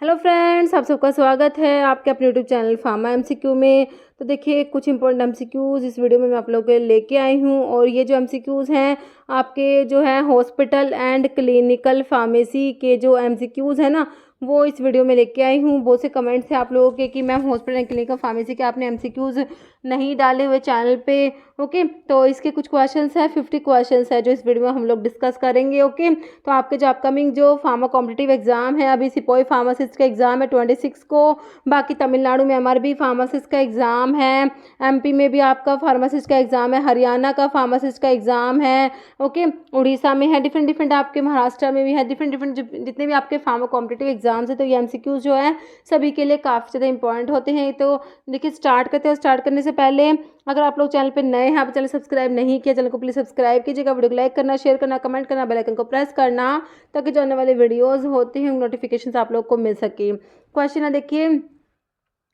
Hello friends, आप सबका स्वागत है आपके अपने यूट्यूब चैनल फार्मा एमसीक्यू में। तो देखिए कुछ इंपॉर्टेंट एमसीक्यूज़ इस वीडियो में मैं आप लोगों के लिए लेके आई हूँ। और ये जो एमसीक्यूज़ हैं आपके जो है हॉस्पिटल एंड क्लिनिकल फार्मेसी के जो एमसीक्यूज़ हैं ना, वो इस वीडियो में लेके आई हूँ। बहुत से कमेंट्स हैं आप लोगों के कि ma'am hospital and clinical pharmacy के आपने एमसीक्यूज़ नहीं डाले हुए चैनल पे। ओके, तो इसके कुछ क्वेश्चंस हैं, 50 क्वेश्चंस है जो इस वीडियो में हम लोग डिस्कस करेंगे। ओके, तो आपके जो अपकमिंग जो फार्मा कॉम्पिटिटिव एग्जाम है, अभी सिपाही फार्मासिस्ट का एग्जाम है 26 को, बाकी तमिलनाडु में एमआरबी फार्मासिस्ट का एग्जाम है, एमपी में भी आपका फार्मासिस्ट का एग्जाम है, हरियाणा का फार्मासिस्ट का एग्जाम है। ओके, उड़ीसा में है, डिफरेंट आपके महाराष्ट्र में भी है, डिफरेंट जितने भी आपके फार्मा कॉम्पिटिटिव एग्जाम्स है, तो ये एमसीक्यूज जो है सभी के लिए काफ़ी ज़्यादा इंपॉर्टेंट होते हैं। तो देखिए स्टार्ट करते हैं। स्टार्ट करने से पहले अगर आप लोग चैनल पे नए हैं, आप चैनल सब्सक्राइब नहीं किया, चैनल को प्लीज़ सब्सक्राइब कीजिएगा, वीडियो को लाइक करना, शेयर करना, कमेंट करना, बेल आइकन को प्रेस करना, ताकि जो आने वाले वीडियोस होते हैं नोटिफिकेशन आप लोग को मिल सके। क्वेश्चन है देखिए,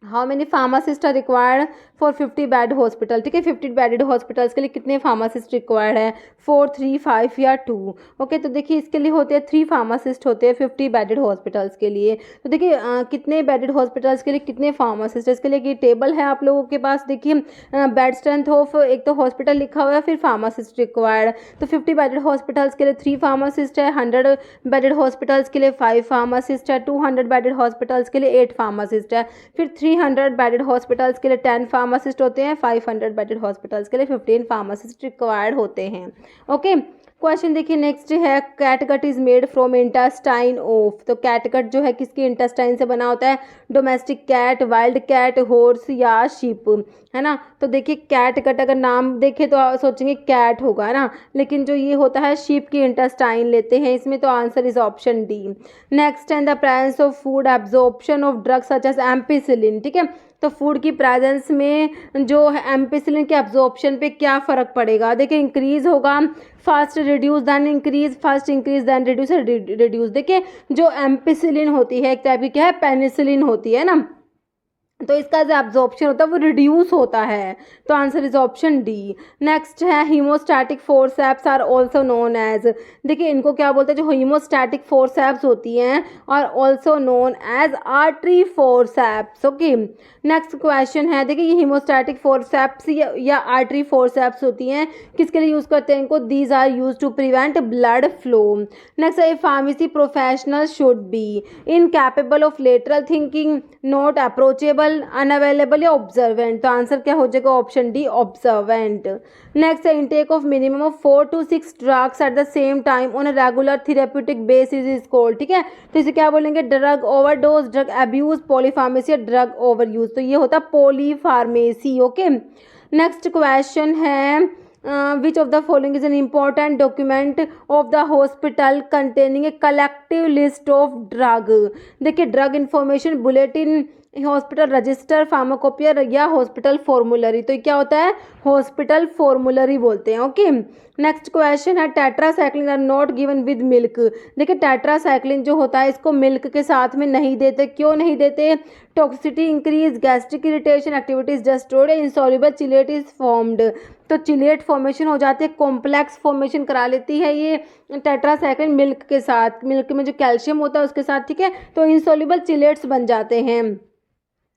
how many pharmacist are required for 50 bed hospital. ठीक है, 50 बेडेड हॉस्पिटल्स के लिए कितने फार्मासिस्ट रिक्वायर्ड है, 4, 3, 5 या 2। ओके, तो देखिए इसके लिए होते हैं 3 फार्मासिस्ट होते हैं 50 बेडेड हॉस्पिटल्स के लिए। तो देखिए कितने बेडेड हॉस्पिटल्स के लिए कितने फार्मासिस्ट, इसके लिए ये टेबल है आप लोगों के पास। देखिए बेड स्ट्रेंथ ऑफ एक तो हॉस्पिटल लिखा हुआ है, फिर फार्मासिस्ट रिक्वायर्ड। तो 50 बेडेड हॉस्पिटल्स के लिए 3 फार्मासिस्ट है, 100 बेडेड हॉस्पिटल्स के लिए 5 फार्मासिस्ट है, 200 बेडेड हॉस्पिटल्स के लिए 8 फार्मासिस्ट है, फिर 300 बेडेड हॉस्पिटल्स के लिए 10 फार्मासिस्ट होते हैं, 500 बेडेड हॉस्पिटल्स के लिए 15 फार्मासिस्ट रिक्वायर्ड होते हैं। ओके, क्वेश्चन देखिए नेक्स्ट है, catgut is made from intestine of. तो कैटगट जो है किसकी इंटेस्टाइन से बना होता है, domestic cat, wild cat, horse या शिप, है ना। तो देखिए कैटगट अगर नाम देखें तो आप सोचेंगे कैट होगा, है ना, लेकिन जो ये होता है शिप की इंटेस्टाइन लेते हैं इसमें। तो answer is option D. Next and the presence of food absorption of drugs such as ampicillin. ठीक है, तो फूड की प्रेजेंस में जो है एम्पिसिलिन के एब्जॉर्प्शन पे क्या फ़र्क पड़ेगा। देखिए इंक्रीज होगा, fast reduce then increase, fast increase then reduce, reduce. देखिए जो एम्पिसिलिन होती है एक टाइप की क्या है, पेनिसिलिन होती है ना, तो इसका जो एब्जॉर्प्शन होता है वो रिड्यूस होता है। तो answer is option D. Next है, haemostatic forceps are also known as. देखिए इनको क्या बोलते हैं, जो हीमोस्टैटिक फोर्सेप्स होती हैं और also known as artery forceps. Okay, next question है, देखिए ये हीमोस्टैटिक फोर्सेप्स या आर्टरी फोर्सेप्स होती हैं, किसके लिए यूज़ करते हैं इनको, these are used to prevent blood flow. Next है, pharmacy professional should be incapable of lateral thinking, not approachable, unavailable या ऑब्जर्वेंट। तो आंसर क्या हो जाएगा, ऑप्शन डी ऑब्जर्वेंट। नेक्स्ट है, intake of minimum of 4 to 6 drugs at the same time on a regular therapeutic basis is called. ठीक है, तो इसे क्या बोलेंगे, drug overdose, drug abuse, polypharmacy या ड्रग ओवर यूज। तो ये होता है पॉलीफार्मेसी। ओके, नेक्स्ट क्वेश्चन है, which of the following is an important document of the hospital containing a collective list of drug। देखिए drug information bulletin, hospital register, pharmacopoeia या hospital formulary. तो क्या होता है, हॉस्पिटल फॉर्मूलरी बोलते हैं। Okay, next question है, tetracycline are not given with milk. देखिए टेट्रासाइक्लिन जो होता है इसको मिल्क के साथ में नहीं देते, क्यों नहीं देते, toxicity increase, gastric irritation, activities destroyed, insoluble chelate is formed. तो चिलेट फॉर्मेशन हो जाती है, कॉम्प्लेक्स फॉर्मेशन करा लेती है ये टेट्रासाइक्लिन मिल्क के साथ, मिल्क में जो कैल्शियम होता है उसके साथ। ठीक है, तो इंसॉल्युबल चिलेट्स बन जाते हैं।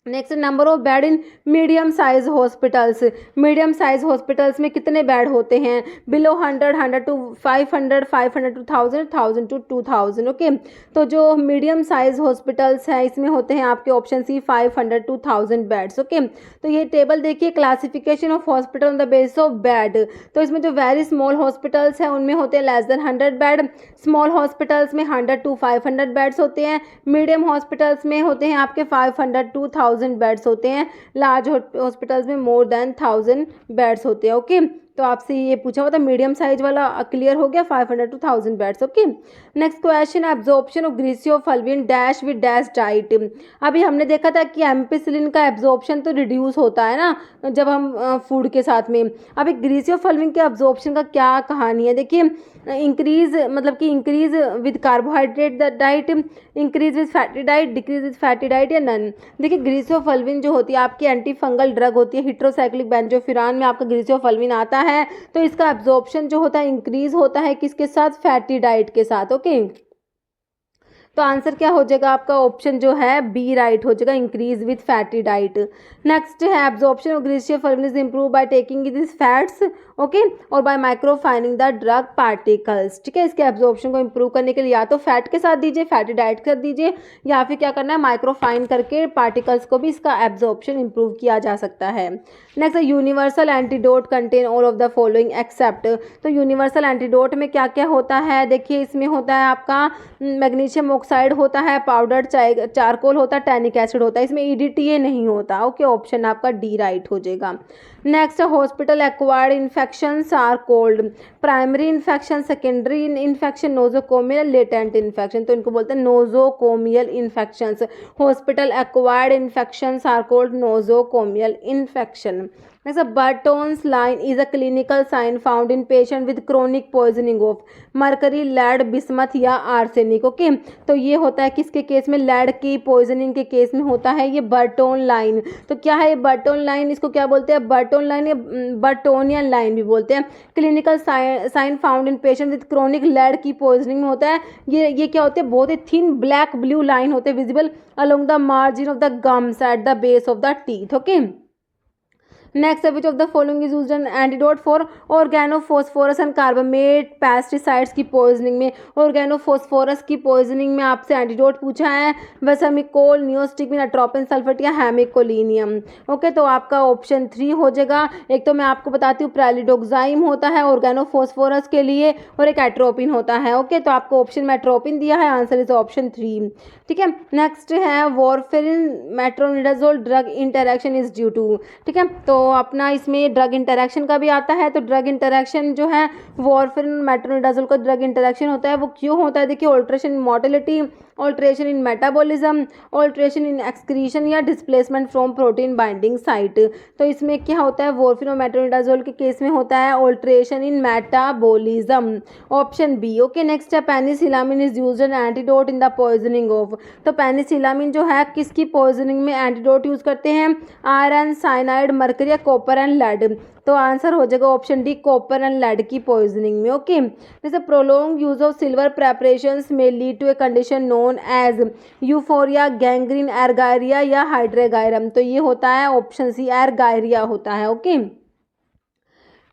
Next, number of bed in medium size hospitals. Medium size hospitals में कितने बेड होते हैं, below 100, 100 to 500, 500 to 1000, 1000 to 2000। Okay, तो जो मीडियम साइज हॉस्पिटल्स हैं इसमें होते हैं आपके option C 500 to 1000 beds. Okay, तो ये टेबल देखिए, classification of hospital on the basis of bed. तो इसमें जो वेरी स्मॉल हॉस्पिटल्स हैं उनमें होते हैं less than 100 bed, small hospitals में 100 to 500 बेड्स होते हैं, मीडियम हॉस्पिटल्स में होते हैं आपके 500 to 1000 बेड्स होते हैं, लार्ज हॉस्पिटल्स में मोर देन 1000 बेड्स होते हैं। ओके, तो आपसे ये पूछा हुआ था, मीडियम साइज वाला क्लियर हो गया, 500 to 1000 beds. Okay, next question, absorption of griseofulvin dash with dash diet. अभी हमने देखा था कि एम्पिसिलिन का एब्जॉर्प्शन तो रिड्यूस होता है ना जब हम फूड के साथ में। अभी ग्रीसियोफल्विन के एब्जॉर्प्शन का क्या कहानी है, देखिए इंक्रीज मतलब कि increase with carbohydrate diet, increase with fatty diet, decrease with fatty diet या नन। देखिए ग्रीसियोफल्विन जो होती है आपकी एंटी फंगल ड्रग होती है, हिट्रोसाइक्लिक बेंजोफिरान में आपका ग्रीसियोफल्विन आता है। तो इसका एब्जॉर्प्शन जो होता है इंक्रीज होता है किसके साथ, फैटी डाइट के साथ। ओके, तो आंसर क्या हो जाएगा आपका, ऑप्शन जो है बी राइट हो जाएगा, increase with fatty diet. Next है absorption of griseofulvin is improve by taking this fats, okay, और by micronising the drug particles, ठीक है। इसके एब्जॉर्प्शन को इम्प्रूव करने के लिए या तो फैट के साथ दीजिए, फैटी डाइट के साथ दीजिए, या फिर क्या करना है, माइक्रोफाइन करके पार्टिकल्स को भी इसका एब्जॉर्प्शन इम्प्रूव किया जा सकता है। नेक्स्ट है universal antidote contain all of the following except. तो यूनिवर्सल एंटीडोट में क्या क्या होता है, देखिए इसमें होता है आपका मैग्नीशियम ऑक्साइड होता है, पाउडर चारकोल होता है, टैनिक एसिड होता है, इसमें EDTA नहीं होता, ओके, ऑप्शन आपका डी राइट हो जाएगा। Next hospital acquired infections are called primary infection, secondary infection, nosocomial, latent infection. तो इनको बोलते हैं nosocomial infections. Hospital acquired infections are called nosocomial infection. Next, a Burton's line is a clinical sign found in patient with chronic poisoning of mercury, lead, bismuth या arsenic, okay. तो ये होता है किसके केस में, lead की poisoning के case में होता है ये बर्टोन लाइन। तो क्या है ये बर्टोन लाइन, इसको क्या बोलते हैं, बर्टोन लाइन या बर्टोनियन लाइन भी बोलते हैं। Clinical sign found in patient with chronic lead की पॉइजनिंग में होता है। ये क्या होते हैं, बहुत ही थिन ब्लैक ब्लू लाइन होते हैं visible along the margin of the gums at the base of the teeth, okay. Next, which of the following is used an antidote for organophosphorus and carbamate pesticides की poisoning में। Organophosphorus की poisoning में आपसे antidote पूछा है, वेसामिकोल, नियोस्टिकमिन, अट्रोपिन sulphate या हेमिकोलिनियम, okay. तो आपका ऑप्शन 3 हो जाएगा। एक तो मैं आपको बताती हूँ प्रेलिडोक्साइम होता है ऑर्गेनोफॉस्फोरस के लिए, और एक एट्रोपिन होता है, ओके। तो आपको ऑप्शन में एट्रोपिन दिया है, आंसर इज ऑप्शन 3, ठीक है। नेक्स्ट है warfarin metronidazole drug interaction is due to, ठीक है। तो अपना इसमें ड्रग इंटरेक्शन का भी आता है। तो ड्रग इंटरेक्शन जो है वॉरफेरिन मेट्रोनिडाजोल का ड्रग इंटरेक्शन होता है, वो क्यों होता है, देखिए alteration in motility, alteration in metabolism, alteration in excretion या displacement from protein binding site. तो इसमें क्या होता है, वॉरफेरिन और मेट्रोनिडाजोल के केस में होता है alteration in metabolism, option B, okay. Next है penicillamine is used an antidote in the poisoning of. तो पेनिसिलामिन जो है किसकी पॉइजनिंग में एंटीडोट यूज करते हैं, आयरन, साइनाइड, मरकरी या कॉपर एंड लेड। तो आंसर हो जाएगा option D, copper and lead की पॉइजनिंग में, ओके। जैसे prolong use of silver preparations में lead to a condition known as euphoria, gangrene, argyria या हाइड्रेगायरम। तो ये होता है ऑप्शन सी, एर्गायरिया होता है, okay.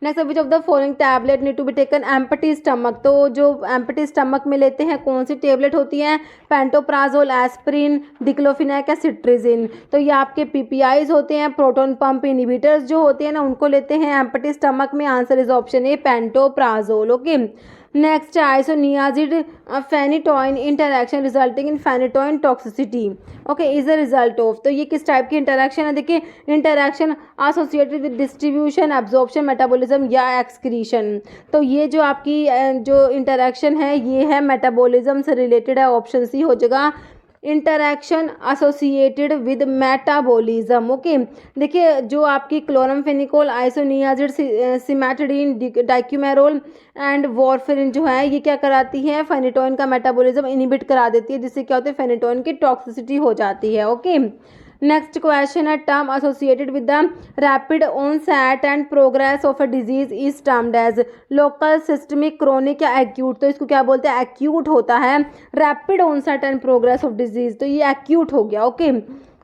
Next, which of the following tablet need to be taken empty stomach. तो जो एम्प्टी स्टमक में लेते हैं कौन सी टेबलेट होती है, पेंटोप्राजोल, एस्प्रिन, डिक्लोफिनैक या सिट्रिजिन। तो ये आपके PPIs होते हैं, प्रोटोन पंप इनिबिटर्स जो होते हैं ना, उनको लेते हैं एम्प्टी स्टमक में, answer is option A, pantoprazole, okay. Next isoniazid phenytoin interaction resulting in phenytoin toxicity, okay, is a result of. तो ये किस टाइप की इंटरैक्शन है, देखिए interaction associated with distribution, absorption, metabolism या एक्सक्रीशन। तो ये जो आपकी जो इंटरैक्शन है ये है मेटाबॉलिज्म से रिलेटेड है, ऑप्शन सी हो जाएगा, interaction associated with metabolism, okay. देखिए जो आपकी chloramphenicol, isoniazid, cimetidine, dicoumarol and warfarin जो है ये क्या कराती है, फेनिटोइन का मेटाबॉलिज्म इनिबिट करा देती है, जिससे क्या होता है, फेनिटोइन की टॉक्सिसिटी हो जाती है, ओके। नेक्स्ट क्वेश्चन है term associated with the rapid onset and progress of a disease is termed as local, systemic, chronic या एक्यूट। तो इसको क्या बोलते हैं, एक्यूट होता है, rapid onset and progress of disease, तो ये एक्यूट हो गया, ओके।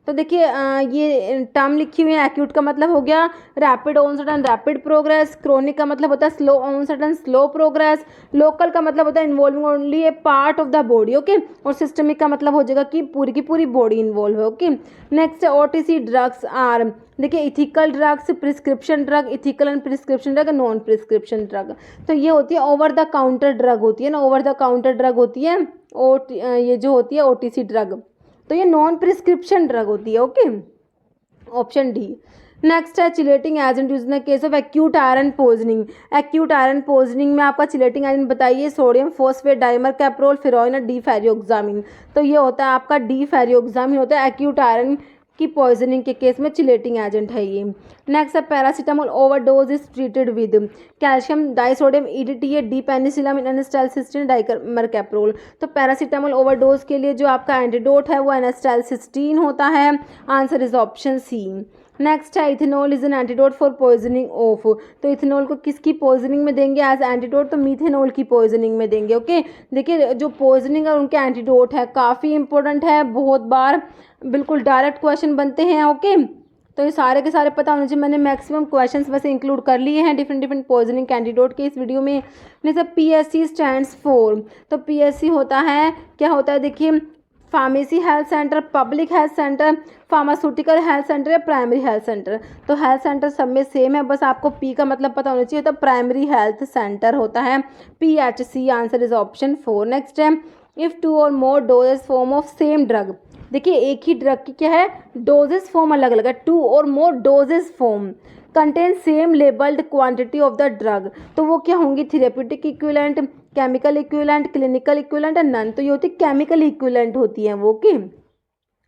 तो देखिए ये टर्म लिखी हुई है, एक्यूट का मतलब हो गया rapid onset and rapid progress, chronic का मतलब होता है slow onset and slow progress, local का मतलब होता है involving only a part of the body, okay, और सिस्टमिक का मतलब हो जाएगा कि पूरी की पूरी बॉडी इन्वॉल्व है, okay. Next OTC drugs are, देखिए ethical drugs, prescription drug, ethical and prescription drug, non prescription drug. तो ये होती है ओवर द काउंटर ड्रग होती है ना, ओवर द काउंटर ड्रग होती है ये जो होती है OTC ड्रग, तो ये नॉन प्रिस्क्रिप्शन ड्रग होती है, ओके, ऑप्शन डी। नेक्स्ट है chelating agent use in case of acute iron poisoning. Acute iron poisoning में आपका चिलेटिंग एजेंट बताइए, सोडियम फॉस्फेट, डाइमर कैप्रोल, फिरोइन और डिफेरियोक्सामिन। तो ये होता है आपका डिफेरियोक्सामिन होता है एक्यूट आयरन की पॉइजनिंग के केस में चिलेटिंग एजेंट है ये। नेक्स्ट है paracetamol overdose is treated with calcium disodium, EDTA, D penicillamine, N acetylcysteine, dimercaprol. तो पैरासीटामोल ओवरडोज के लिए जो आपका एंटीडोट है वो एनेस्टाइलसिस्टीन होता है, answer is option C. Next है ethanol is an antidote for poisoning of. तो इथेनॉल को किसकी पॉइजनिंग में देंगे एज एंटीडोट? तो मीथेनॉल की पॉइजनिंग में देंगे। ओके, देखिए जो पॉइजनिंग और उनके एंटीडोट है काफ़ी इंपॉर्टेंट है, बहुत बार बिल्कुल डायरेक्ट क्वेश्चन बनते हैं। ओके, तो ये सारे के सारे पता होने चाहिए। मैंने मैक्सिमम क्वेश्चंस वैसे इंक्लूड कर लिए हैं डिफरेंट डिफरेंट पॉइजनिंग कैंडिडेट के इस वीडियो में। जैसे PSC स्टैंड्स फॉर, तो PSC होता है, क्या होता है देखिए, pharmacy health centre, public health centre, pharmaceutical health centre या प्राइमरी हेल्थ सेंटर। तो हेल्थ सेंटर सब में सेम है, बस आपको P का मतलब पता होना चाहिए। तो प्राइमरी हेल्थ सेंटर होता है PHC। Answer is option 4। Next है if 2 or more doses form of same drug. देखिए एक ही ड्रग की क्या है, डोजेस फॉर्म अलग अलग है। 2 or more doses form contain same labelled quantity of the drug, तो वो क्या होंगी? Therapeutic equivalent, chemical equivalent, clinical equivalent and none. तो ये होती केमिकल इक्विवेलेंट होती हैं वो। Okay,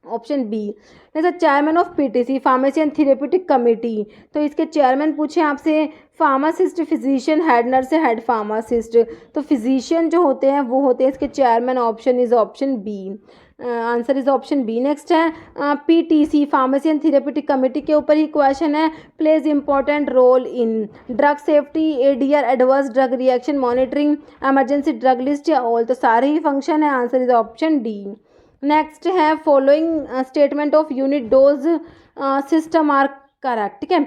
option B. जैसे chairman of PTC pharmacy and therapeutic committee, तो इसके चेयरमैन पूछे आपसे pharmacist, physician, head nurse, head pharmacist. तो फिजिशियन जो होते हैं वो होते हैं इसके chairman. Option is option B. Answer is option B. Next है PTC pharmacy and therapeutic committee के ऊपर ही क्वेश्चन है। Plays important role in drug safety, ADR, adverse drug reaction monitoring, emergency drug list या ऑल। तो सारे ही function है। Answer is option D. Next है following statement of unit dose system are correct. ठीक है,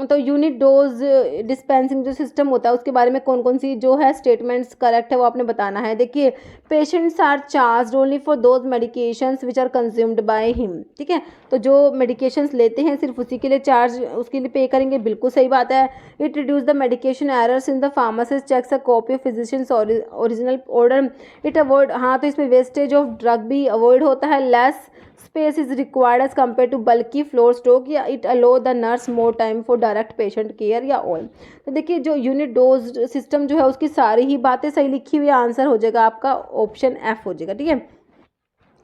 तो यूनिट डोज डिस्पेंसिंग जो सिस्टम होता है उसके बारे में कौन कौन सी जो है स्टेटमेंट्स करेक्ट है वो आपने बताना है। देखिए patients are charge only for those medications which are consumed by him. ठीक है, तो जो मेडिकेशंस लेते हैं सिर्फ उसी के लिए चार्ज, उसके लिए पे करेंगे, बिल्कुल सही बात है। It reduce the medication errors in the pharmacist checks a copy of physicians original order. It avoid, हाँ तो इसमें वेस्टेज ऑफ ड्रग भी अवॉइड होता है। Less space is required as compare to bulky floor stock, या it allow the nurse more time for direct patient care या all. तो देखिए जो यूनिट डोज सिस्टम जो है उसकी सारी ही बातें सही लिखी हुई, आंसर हो जाएगा आपका ऑप्शन F हो जाएगा। ठीक है,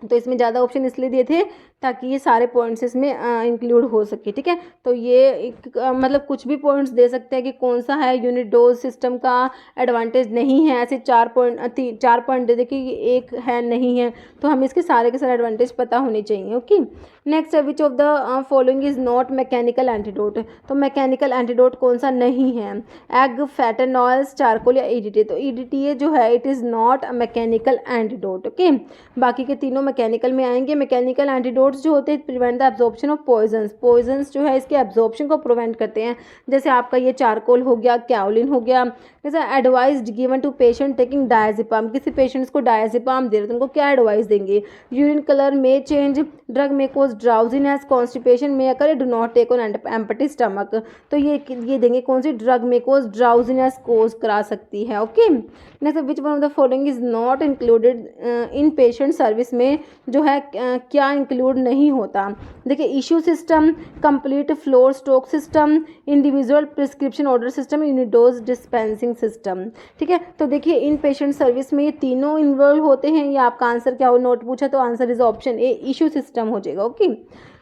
तो इसमें ज़्यादा ऑप्शन इसलिए दिए थे ताकि ये सारे पॉइंट्स इसमें इंक्लूड हो सके। ठीक है, तो ये एक मतलब कुछ भी पॉइंट्स दे सकते हैं कि कौन सा है यूनिट डोज सिस्टम का एडवांटेज नहीं है, ऐसे 4 पॉइंट दे दे कि एक है नहीं है, तो हमें इसके सारे के सारे एडवांटेज पता होने चाहिए। Okay, next which of the following is not mechanical antidote. तो मैकेनिकल एंटीडोट कौन सा नहीं है? एग, फैटन ऑयल्स, चारकोल या EDTA। तो EDTA जो है it is not a mechanical antidote. Okay, बाकी के तीनों मैकेनिकल में आएंगे। मैकेनिकल एंटीडोट्स जो होते हैं prevent the absorption of poisons. Poisons जो है इसके एब्जॉर्प्शन को प्रिवेंट करते हैं, जैसे आपका ये चारकोल हो गया, कैओलिन हो गया। जैसे advise given to patient taking diazepam, किसी पेशेंट्स को डायजेपाम दे रहे तो उनको क्या एडवाइस देंगे? यूरिन कलर में चेंज, ड्रग में कोज ड्राउजीनेस, कॉन्स्टिपेशन में occur, do not take on empty stomach. तो ये देंगे कौन सी? ड्रग में कोज ड्राउजीनेस कोज करा सकती है। Okay, next which one of the following is not included in patient service में जो है क्या इंक्लूड नहीं होता? देखिए issue system, complete floor stock system, individual prescription order system, unit dose dispensing system. ठीक है, तो देखिए इन पेशेंट सर्विस में ये तीनों इन्वॉल्व होते हैं। ये आपका आंसर क्या हो? नोट पूछा तो answer is option A, issue system हो जाएगा। ओके,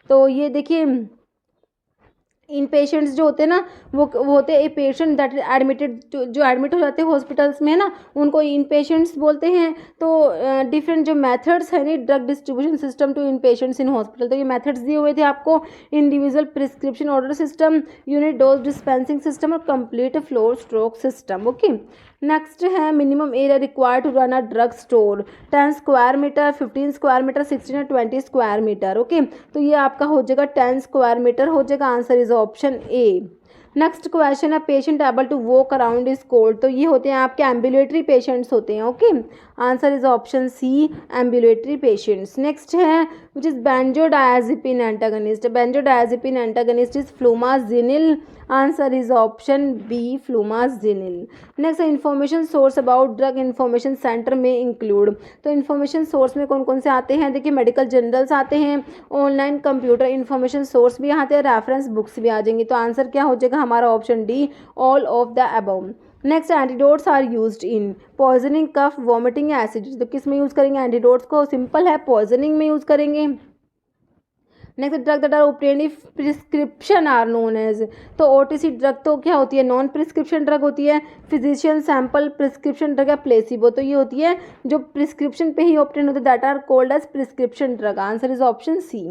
तो ये देखिए इन पेशेंट्स जो होते हैं ना वो होते हैं ए पेशेंट दैट एडमिटेड, जो एडमिट हो जाते हैं हॉस्पिटल्स में ना उनको इन पेशेंट्स बोलते हैं। तो डिफरेंट जो मेथड्स है ना drug distribution system to in patients in hospital, तो ये मेथड्स दिए हुए थे आपको। Individual prescription order system, unit dose dispensing system और complete floor stock system. Okay, next है minimum area required to run a drug store, 10 square metre, 15 square metre, 16 or 20 square metre. Okay, तो ये आपका हो जाएगा 10 स्क्वायर मीटर हो जाएगा। Answer is option A. Next question है patient able to walk around is called. तो ये होते हैं आपके एम्बुलेटरी पेशेंट्स होते हैं। Okay, answer is option C, ambulatory patients. Next है which is benzodiazepine antagonist. Benzodiazepine antagonist is flumazenil. Answer is option B, flumazenil. Next है information source about drug information centre में इंक्लूड। तो information source में कौन कौन से आते हैं? देखिए मेडिकल जर्नल्स आते हैं, ऑनलाइन कंप्यूटर इन्फॉर्मेशन सोर्स भी आते हैं, रेफरेंस बुक्स भी आ जाएंगी। तो आंसर क्या हो जाएगा हमारा? Option D, all of the above. Next antidotes are used in poisoning, cough, vomiting या एसिडिटी। तो किस में यूज़ करेंगे एंटीडोट्स को? सिंपल है, पॉइजनिंग में यूज़ करेंगे। Next drug that are obtained if prescription are known as. तो OTC ड्रग तो क्या होती है? नॉन प्रिस्क्रिप्शन ड्रग होती है। फिजिशियन सैंपल प्रिस्क्रिप्शन ड्रग या प्लेसिबो, तो ये होती है जो प्रिस्क्रिप्शन पे ही ऑब्टेन होते हैं, that are called as prescription drug. Answer is option C.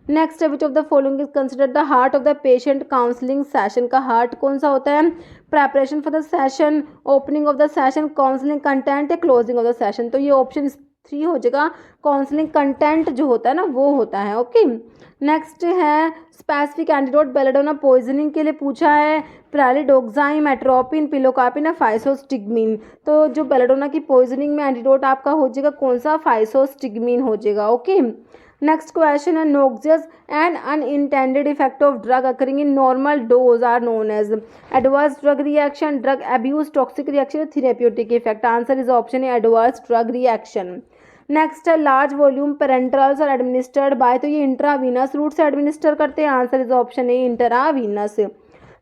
Next which of the following is considered the heart of the patient counselling session का हार्ट कौन सा होता है? Preparation for the session, opening of the session, counselling content या closing of the session. तो ये option 3 हो जाएगा, काउंसलिंग कंटेंट जो होता है ना वो होता है। ओके, नेक्स्ट है स्पेसिफिक एंटीडोट बेलेडोना पॉइजनिंग के लिए पूछा है, प्रेलिडोक्साइम, एट्रोपिन, पिलोकार्पिन या फाइसोस्टिग्मीन। तो जो बेलेडोना की पॉइजनिंग में एंटीडोट आपका हो जाएगा कौन सा? फाइसोस्टिग्मीन हो जाएगा। ओके, नेक्स्ट क्वेश्चन है noxious and unintended effect of drug occurring in normal dose are known as adverse drug reaction, drug abuse, toxic reaction, therapeutic effect. Answer is option A adverse drug reaction. Next है large volume parenterals are administered by, तो ये intravenous route से administer करते हैं। Answer is option A intravenous.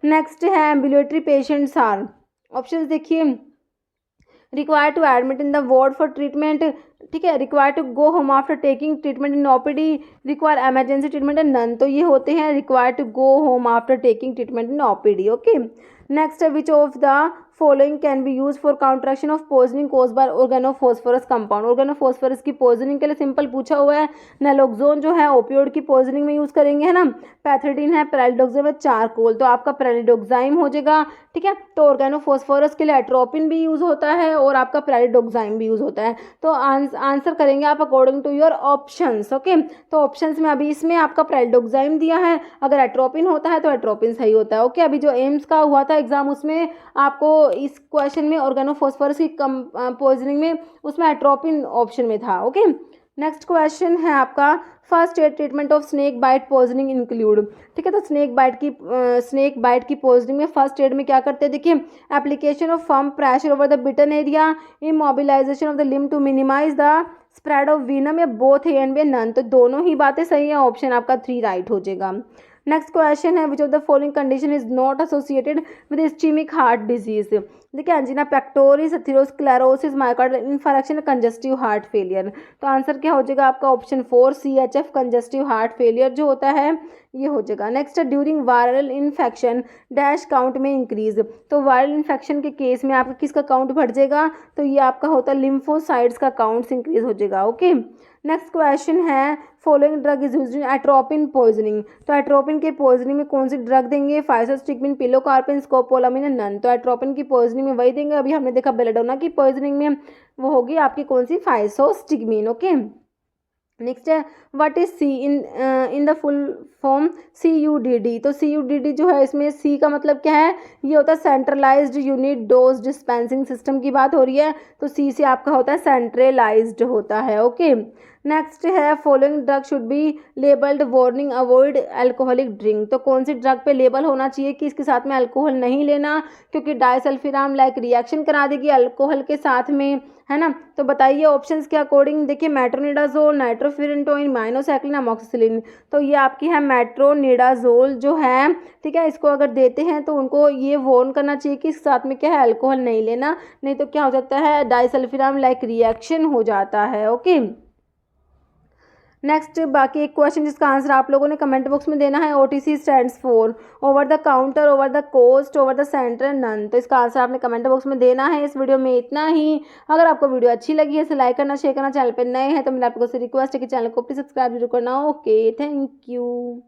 Next है ambulatory patients are, option देखिए, require to admit in the ward for treatment, ठीक है, require to go home after taking treatment in OPD, require emergency treatment and none. तो ये होते हैं require to go home after taking treatment in OPD. Okay, next है which of the following can be use for counteraction of poisoning cause by organophosphorus compound. Organophosphorus की poisoning के लिए simple पूछा हुआ है, नैलोक्सोन जो है ओपियोड की पॉइजनिंग में यूज करेंगे, है ना, पैथेडिन है, प्रेलिडोक्साइम है, चारकोल। तो आपका प्रेलिडोक्साइम हो जाएगा, ठीक है। तो ऑर्गेनोफॉस्फोरस के लिए एट्रोपिन भी यूज होता है और आपका प्रेलिडोक्साइम भी यूज होता है। तो आंसर करेंगे आप according to your options. Okay, तो ऑप्शंस में अभी इसमें आपका प्रेलिडोक्साइम दिया है, अगर एट्रोपिन होता है तो एट्रोपिन सही होता है। ओके, अभी जो एम्स का हुआ था एग्जाम उसमें आपको इस क्वेश्चन में ऑर्गेनोफॉस्फोरस की पॉइजनिंग में उसमें एट्रोपिन ऑप्शन में था। ओके, नेक्स्ट क्वेश्चन है आपका first aid treatment of snake bite poisoning include, ठीक है। तो स्नेक बाइट की पॉइजनिंग में फर्स्ट एड में क्या करते हैं, देखिए, application of firm pressure over the bitten area, immobilization of the limb to minimize the spread of venom, या both A and B none. तो दोनों ही बातें सही है, ऑप्शन आपका 3 राइट हो जाएगा। नेक्स्ट क्वेश्चन है which of the following condition is not associated with ischemic heart disease, देखिए, angina pectoris, atherosclerosis, myocardial infarction, congestive heart failure. तो आंसर क्या हो जाएगा आपका option 4 CHF, congestive heart failure जो होता है ये हो जाएगा। नेक्स्ट है during viral infection dash count में इंक्रीज, तो वायरल इन्फेक्शन के केस में आपका किसका काउंट बढ़ जाएगा, तो ये आपका होता है लिम्फोसाइट्स का काउंट इंक्रीज हो जाएगा। ओके, नेक्स्ट क्वेश्चन है following drug is used in atropine poisoning, तो एट्रोपिन के पॉइजनिंग में कौन सी ड्रग देंगे, फाइसोस्टिग्मीन, पिलोकार्पिन, स्कोपोलामिन, नन। तो एट्रोपिन की पॉइजनिंग में वही देंगे, अभी हमने देखा बेलेडोना की पॉइजनिंग में वो होगी आपकी कौन सी, फाइसोस्टिग्मीन। ओके, नेक्स्ट है what is C in the full form, CUDD। तो CUDD जो है इसमें C का मतलब क्या है, ये होता है centralised unit dose dispensing system की बात हो रही है, तो C से आपका होता है सेंट्रलाइज्ड होता है। ओके, नेक्स्ट है following drug should be labelled warning avoid alcoholic drink, तो कौन सी ड्रग पे लेबल होना चाहिए कि इसके साथ में अल्कोहल नहीं लेना, क्योंकि डाइसल्फिराम लाइक रिएक्शन करा देगी अल्कोहल के साथ में, है ना। तो बताइए ऑप्शंस के अकॉर्डिंग, देखिए, मेट्रोनिडाजोल, नाइट्रोफिरेंटोइन, माइनोसाइक्लिन, अमोक्सिसिलिन। तो ये आपकी है मेट्रोनिडाजोल जो है, ठीक है, इसको अगर देते हैं तो उनको ये वार्न करना चाहिए कि इस साथ में क्या है, अल्कोहल नहीं लेना, नहीं तो क्या हो जाता है, डाइसल्फिराम लाइक रिएक्शन हो जाता है। ओके, नेक्स्ट बाकी एक क्वेश्चन जिसका आंसर आप लोगों ने कमेंट बॉक्स में देना है, OTC stands for over the counter, over the cost, over the centre, none. तो इसका आंसर आपने कमेंट बॉक्स में देना है। इस वीडियो में इतना ही। अगर आपको वीडियो अच्छी लगी है इसे लाइक करना, शेयर करना, चैनल पर नए हैं तो मेरा आपको रिक्वेस्ट है कि चैनल को प्लीज सब्सक्राइब जरूर करना। Okay, thank you.